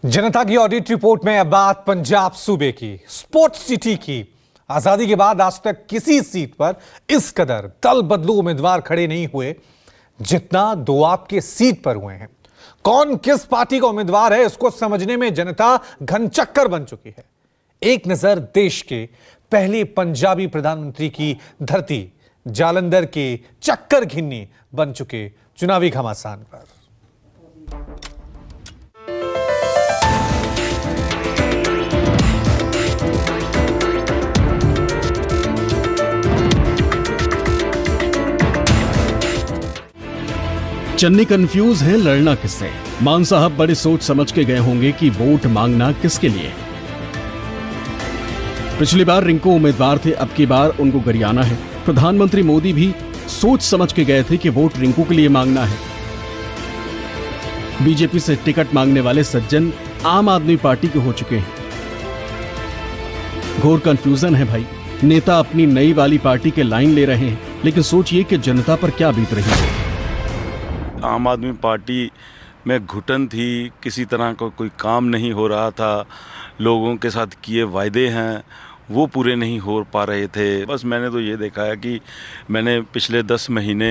जनता की audit report में अब बात पंजाब सूबे की, स्पोर्ट्स सिटी की। आजादी के बाद आज तक किसी सीट पर इस कदर दल बदलू उम्मीदवार खड़े नहीं हुए जितना दोआब के सीट पर हुए हैं। कौन किस पार्टी का उम्मीदवार है इसको समझने में जनता घनचक्कर बन चुकी है। एक नजर देश के पहले पंजाबी प्रधानमंत्री की धरती जालंधर के चक्कर घिन्नी बन चुके चुनावी घमासान पर। चन्नी कंफ्यूज है लड़ना किससे। मान साहब बड़े सोच समझ के गए होंगे कि वोट मांगना किसके लिए। पिछली बार रिंकू उम्मीदवार थे, अब की बार उनको गरियाना है। प्रधानमंत्री मोदी भी सोच समझ के गए थे कि वोट रिंकू के लिए मांगना है। बीजेपी से टिकट मांगने वाले सज्जन आम आदमी पार्टी के हो चुके हैं। घोर कंफ्यूजन है भाई। नेता अपनी नई वाली पार्टी के लाइन ले रहे हैं, लेकिन सोचिए कि जनता पर क्या बीत रही है। आम आदमी पार्टी में घुटन थी, किसी तरह का कोई काम नहीं हो रहा था, लोगों के साथ किए वायदे हैं वो पूरे नहीं हो पा रहे थे। बस मैंने तो ये देखा है कि मैंने पिछले 10 महीने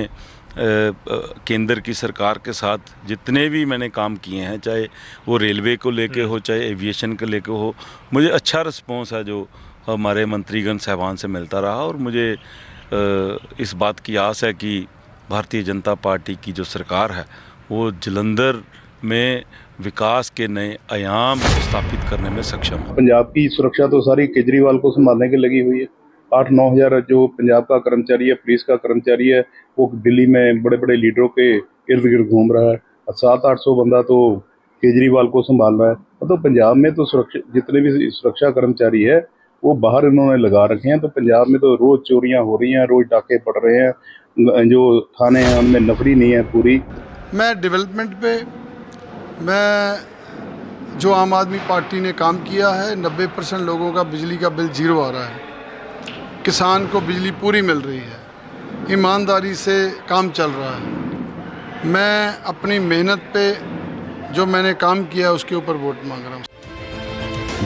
केंद्र की सरकार के साथ जितने भी मैंने काम किए हैं, चाहे वो रेलवे को लेके हो, चाहे एविएशन को लेके हो, मुझे अच्छा रिस्पॉन्स है जो हमारे मंत्रीगण साहबान से मिलता रहा। और मुझे इस बात की आस है कि भारतीय जनता पार्टी की जो सरकार है वो जालंधर में विकास के नए आयाम स्थापित करने में सक्षम है। पंजाब की सुरक्षा तो सारी केजरीवाल को संभालने के लगी हुई है। 8-9 हज़ार जो पंजाब का कर्मचारी है, पुलिस का कर्मचारी है, वो दिल्ली में बड़े बड़े लीडरों के इर्द गिर्द घूम रहा है। 700-800 बंदा तो केजरीवाल को संभाल रहा है। तो पंजाब में तो सुरक्षा जितने भी सुरक्षा कर्मचारी है वो बाहर इन्होंने लगा रखे हैं। तो पंजाब में तो रोज चोरियां हो रही हैं, रोज डाके पड़ रहे हैं, जो थाने हैं उनमें नफरी नहीं है पूरी। मैं डेवलपमेंट पे मैं जो आम आदमी पार्टी ने काम किया है, 90% लोगों का बिजली का बिल 0 आ रहा है, किसान को बिजली पूरी मिल रही है, ईमानदारी से काम चल रहा है। मैं अपनी मेहनत पे जो मैंने काम किया उसके ऊपर वोट मांग रहा हूँ।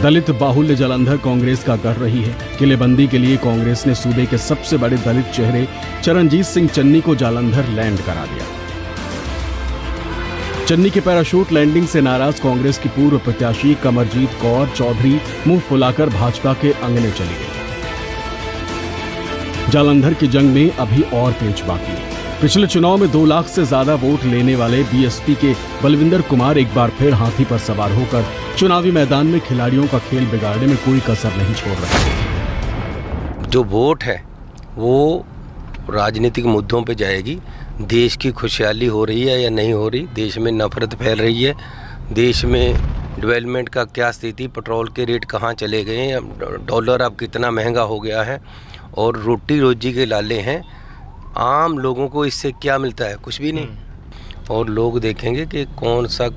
दलित बाहुल्य जालंधर कांग्रेस का गढ़ रही है। किलेबंदी के लिए कांग्रेस ने सूबे के सबसे बड़े दलित चेहरे चरणजीत सिंह चन्नी को जालंधर लैंड करा दिया। चन्नी के पैराशूट लैंडिंग से नाराज कांग्रेस की पूर्व प्रत्याशी कमरजीत कौर चौधरी मुंह फुलाकर भाजपा के अंगने चली गई। जालंधर की जंग में अभी और पेच बाकी है। पिछले चुनाव में 2 लाख से ज्यादा वोट लेने वाले बीएसपी के बलविंदर कुमार एक बार फिर हाथी पर सवार होकर चुनावी मैदान में खिलाड़ियों का खेल बिगाड़ने में कोई कसर नहीं छोड़ रहे। जो वोट है वो राजनीतिक मुद्दों पे जाएगी। देश की खुशहाली हो रही है या नहीं हो रही, देश में नफरत फैल रही है, देश में डेवलपमेंट का क्या स्थिति, पेट्रोल के रेट कहाँ चले गए हैं, डॉलर अब कितना महंगा हो गया है, और रोटी रोजी के लाले हैं। आम लोगों को इससे क्या मिलता है? कुछ भी नहीं। और लोग देखेंगे कि कौन सा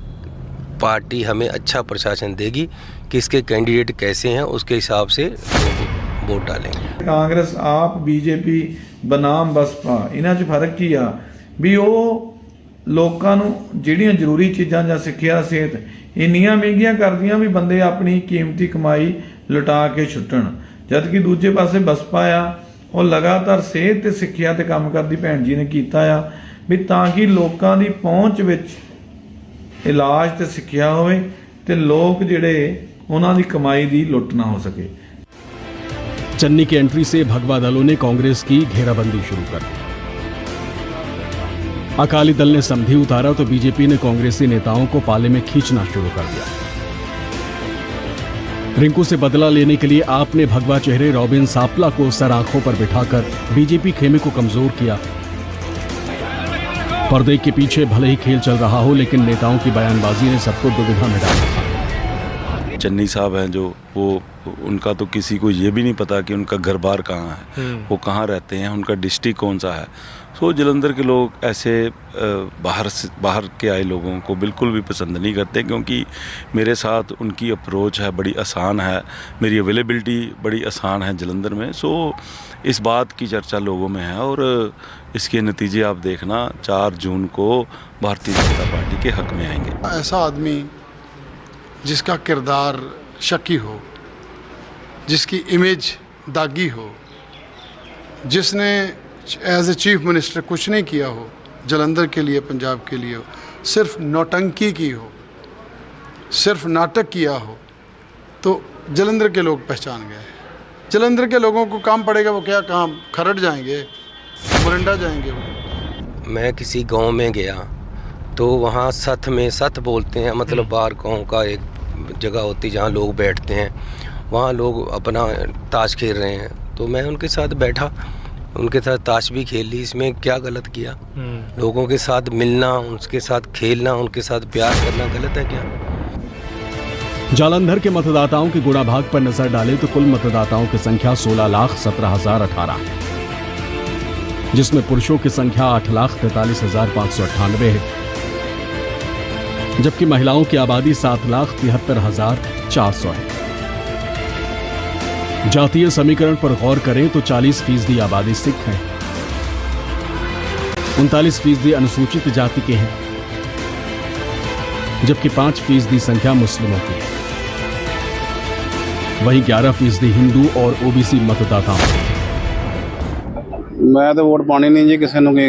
पार्टी हमें अच्छा प्रशासन देगी, किसके कैंडिडेट कैसे हैं, उसके हिसाब से वोट डालेंगे। कांग्रेस, आप, बीजेपी बनाम बसपा, इन्हां 'ਚ फर्क की आ भी ਉਹ ਲੋਕਾਂ ਨੂੰ ਜਿਹੜੀਆਂ ਜ਼ਰੂਰੀ ਚੀਜ਼ਾਂ ਜਾਂ ਸਿੱਖਿਆ, ਸਿਹਤ ਇੰਨੀਆਂ ਮਹਿੰਗੀਆਂ ਕਰਦੀਆਂ ਵੀ ਬੰਦੇ ਆਪਣੀ ਕੀਮਤੀ ਕਮਾਈ ਲੁਟਾ ਕੇ ਛੁੱਟਣ, ਜਦ ਕਿ ਦੂਜੇ ਪਾਸੇ ਬਸਪਾ ਆ ਉਹ ਲਗਾਤਾਰ ਸਿਹਤ ਤੇ ਸਿੱਖਿਆ ਤੇ ਕੰਮ ਕਰਦੀ ਭੈਣ ਜੀ ਨੇ ਕੀਤਾ ਆ ਵੀ ਤਾਂ ਕਿ ਲੋਕਾਂ ਦੀ ਪਹੁੰਚ ਵਿੱਚ ਇਲਾਜ ਤੇ ਸਿੱਖਿਆ ਹੋਵੇ ਤੇ ਲੋਕ ਜਿਹੜੇ ਉਹਨਾਂ ਦੀ ਕਮਾਈ ਦੀ ਲੁੱਟ ਨਾ ਹੋ ਸਕੇ। चन्नी की एंट्री से भगवा दलों ने कांग्रेस की घेराबंदी शुरू कर दी। अकाली दल ने समधी उतारा तो बीजेपी ने कांग्रेसी नेताओं को पाले में खींचना शुरू कर दिया। रिंकू से बदला लेने के लिए आपने भगवा चेहरे रॉबिन सापला को सर आंखों पर बिठाकर बीजेपी खेमे को कमजोर किया। पर्दे के पीछे भले ही खेल चल रहा हो, लेकिन नेताओं की बयानबाजी ने सबको दुविधा में डाल दिया। चन्नी साहब हैं जो वो उनका तो किसी को ये भी नहीं पता कि उनका घर बार कहाँ है, वो कहाँ रहते हैं, उनका डिस्ट्रिक्ट कौन सा है। तो जालंधर के लोग ऐसे बाहर के आए लोगों को बिल्कुल भी पसंद नहीं करते, क्योंकि मेरे साथ उनकी अप्रोच है बड़ी आसान है, मेरी अवेलेबिलिटी बड़ी आसान है जालंधर में। सो इस बात की चर्चा लोगों में है और इसके नतीजे आप देखना 4 जून को भारतीय जनता पार्टी के हक में आएंगे। ऐसा आदमी जिसका किरदार शकी हो, जिसकी इमेज दागी हो, जिसने एज ए चीफ मिनिस्टर कुछ नहीं किया हो जलंधर के लिए, पंजाब के लिए हो, सिर्फ नौटंकी की हो, सिर्फ नाटक किया हो, तो जलंधर के लोग पहचान गए। जलंधर के लोगों को काम पड़ेगा, वो क्या काम खरड़ जाएंगे, मोरिंडा जाएंगे वो। मैं किसी गांव में गया तो वहाँ सथ में सथ बोलते हैं, मतलब बाहर गाँव का एक जगह होती जहाँ लोग बैठते हैं, वहाँ लोग अपना ताश खेल रहे हैं, तो मैं उनके साथ बैठा, उनके साथ ताश भी खेल ली। इसमें क्या गलत किया? लोगों के साथ मिलना, उनके साथ खेलना, उनके साथ प्यार करना गलत है क्या? जालंधर के मतदाताओं के गुणाभाग पर नजर डालें तो कुल मतदाताओं की संख्या 16,17,018 है, जिसमें पुरुषों की संख्या 8,43,598 है, जबकि महिलाओं की आबादी 7,73,400 है। जातीय समीकरण पर गौर करें तो 40% आबादी सिख है, 39% अनुसूचित जाति के हैं, जबकि 5% संख्या मुस्लिमों की है। वहीं 11% हिंदू और ओबीसी मतदाता हैं। मैं तो वोट पानी नहीं जी किसी ਨੂੰ ਕੀ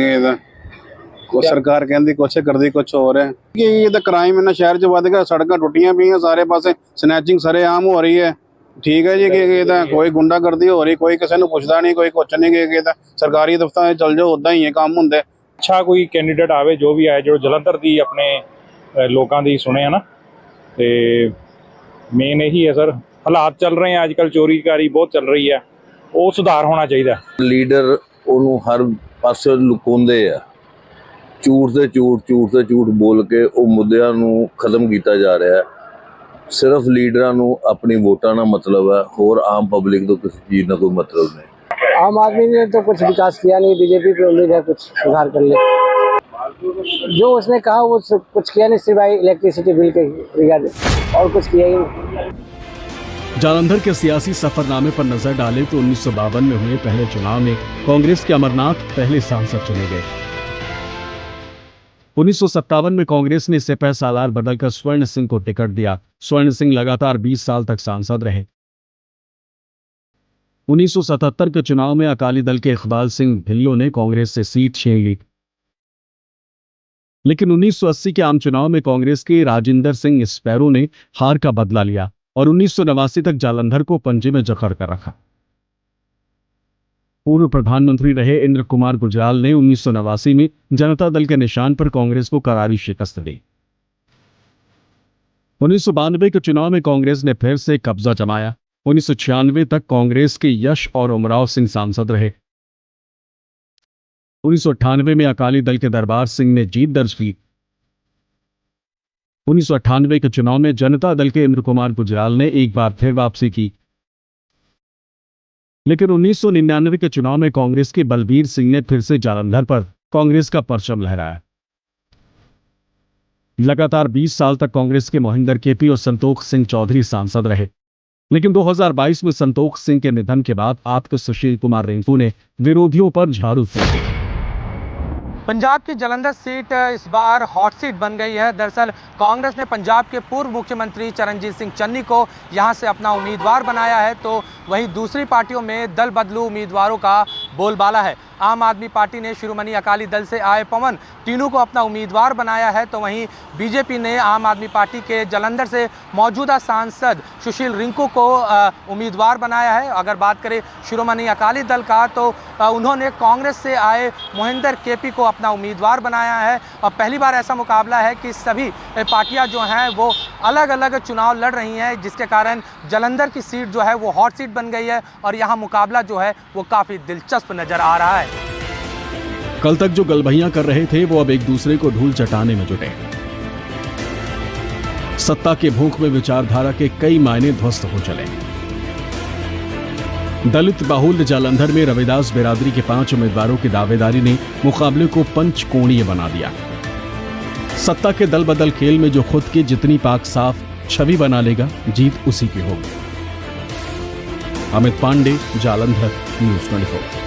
ਕੋਈ ਸਰਕਾਰ ਕਹਿੰਦੀ ਕੁਛ ਕਰਦੀ ਕੁਛ ਹੋਰ ਹੈ ਕਿ ਇਹ ਤਾਂ ਕ੍ਰਾਈਮ ਇਹਨਾਂ ਸ਼ਹਿਰ 'ਚ ਵੱਧ ਗਿਆ, ਸੜਕਾਂ ਟੁੱਟੀਆਂ ਪਈਆਂ ਸਾਰੇ ਪਾਸੇ, ਸਨੈਚਿੰਗ ਸਰੇਆਮ ਹੋ ਰਹੀ ਹੈ। ਠੀਕ ਹੈ ਜੀ ਕਿ ਇਹ ਤਾਂ ਕੋਈ ਗੁੰਡਾਗਰਦੀ ਹੋ ਰਹੀ, ਕੋਈ ਕਿਸੇ ਨੂੰ ਪੁੱਛਦਾ ਨਹੀਂ, ਕੋਈ ਕੁਛ ਨਹੀਂ, ਕਿ ਇਹ ਤਾਂ ਸਰਕਾਰੀ ਦਫ਼ਤਰਾਂ 'ਚ ਚੱਲ ਜਾਓ, ਉਦਾਂ ਹੀ ਇਹ ਕੰਮ ਹੁੰਦੇ। ਅੱਛਾ ਕੋਈ ਕੈਂਡੀਡੇਟ ਆਵੇ ਜੋ ਵੀ ਆਏ, ਜੋ ਜਲੰਧਰ ਦੀ ਆਪਣੇ ਲੋਕਾਂ ਦੀ ਸੁਣੇ ਨਾ, ਤੇ ਮੇਨ ਇਹੀ ਹੈ ਸਰ। ਹਾਲਾਤ ਚੱਲ ਰਹੇ ਆ ਅੱਜ ਕੱਲ੍ਹ, ਚੋਰੀਕਾਰੀ ਬਹੁਤ ਚੱਲ ਰਹੀ ਹੈ, ਉਹ ਸੁਧਾਰ ਹੋਣਾ ਚਾਹੀਦਾ। ਲੀਡਰ ਉਹਨੂੰ ਹਰ ਪਾਸੇ ਲੁਕਾਉਂਦੇ ਆ, ਝੂਠ ਤੇ ਝੂਠ ਬੋਲ ਕੇ ਉਹ ਮੁੱਦਿਆਂ ਨੂੰ ਖਤਮ ਕੀਤਾ ਜਾ ਰਿਹਾ ਹੈ। ਸਿਰਫ ਲੀਡਰਾਂ ਨੂੰ ਆਪਣੀ ਵੋਟਾਂ ਨਾਲ ਮਤਲਬ ਹੈ, ਹੋਰ ਆਮ ਪਬਲਿਕ ਤੋਂ ਕਿਸੇ चीज़ ਨਾਲ कोई मतलब नहीं। आम आदमी ने तो कुछ विकास किया नहीं, बीजेपी पे उम्मीद है कुछ सुधार कर ले। जो उसने कहा वो कुछ किया नहीं, सिवाय इलेक्ट्रिसिटी बिल के रिगार्डिंग, और कुछ किया ही नहीं। जालंधर के सियासी सफरनामे पर नजर डालें तो 1952 में हुए पहले चुनाव में कांग्रेस के अमरनाथ पहले सांसद चुने गए। 1957 में कांग्रेस ने सिपह सालार बदलकर स्वर्ण सिंह को टिकट दिया। स्वर्ण सिंह लगातार 20 साल तक सांसद रहे। 1977 के चुनाव में अकाली दल के इकबाल सिंह ढिल्लों ने कांग्रेस से सीट छीन ली, लेकिन 1980 के आम चुनाव में कांग्रेस के राजिंदर सिंह स्पैरो ने हार का बदला लिया और 1989 तक जालंधर को पंजे में जकड़ कर रखा। पूर्व प्रधानमंत्री रहे इंद्र कुमार गुजराल ने 1989 में जनता दल के निशान पर कांग्रेस को करारी शिकस्त दी। 1992 के चुनाव में कांग्रेस ने फिर से कब्जा जमाया। 1996 तक कांग्रेस के यश और उमराव सिंह सांसद रहे। 1998 में अकाली दल के दरबार सिंह ने जीत दर्ज की। 1998 के चुनाव में जनता दल के इंद्र कुमार गुजराल ने एक बार फिर वापसी की, लेकिन 1999 के चुनाव में कांग्रेस के बलबीर सिंह ने फिर से जालंधर पर कांग्रेस का परचम लहराया। लगातार 20 साल तक कांग्रेस के मोहिंदर केपी और संतोष सिंह चौधरी सांसद रहे, लेकिन 2022 में संतोष सिंह के निधन के बाद आपके सुशील कुमार रिंकू ने विरोधियों पर झाड़ू फेंकी। पंजाब की जालंधर सीट इस बार हॉट सीट बन गई है। दरअसल कांग्रेस ने पंजाब के पूर्व मुख्यमंत्री चरणजीत सिंह चन्नी को यहां से अपना उम्मीदवार बनाया है, तो वहीं दूसरी पार्टियों में दल बदलू उम्मीदवारों का बोलबाला है। आम आदमी पार्टी ने शिरोमणि अकाली दल से आए पवन तीनों को अपना उम्मीदवार बनाया है, तो वहीं बीजेपी ने आम आदमी पार्टी के जालंधर से मौजूदा सांसद सुशील रिंकू को उम्मीदवार बनाया है। अगर बात करें शिरोमणि अकाली दल का, तो उन्होंने कांग्रेस से आए मोहिंदर केपी को अपना उम्मीदवार बनाया है। और पहली बार ऐसा मुकाबला है कि सभी पार्टियां जो हैं वो अलग अलग चुनाव लड़ रही हैं, जिसके कारण जालंधर की सीट जो है वो हॉट सीट बन गई है और यहाँ मुकाबला जो है वो काफ़ी दिलचस्प नज़र आ रहा है। कल तक जो गलबहियां कर रहे थे वो अब एक दूसरे को धूल चटाने में जुटे। सत्ता के भूख में विचारधारा के कई मायने ध्वस्त हो चले। दलित बाहुल्य जालंधर में रविदास बिरादरी के 5 उम्मीदवारों की दावेदारी ने मुकाबले को पंचकोणीय बना दिया। सत्ता के दल बदल खेल में जो खुद की जितनी पाक साफ छवि बना लेगा, जीत उसी की होगी। अमित पांडे, जालंधर, न्यूज़ 24।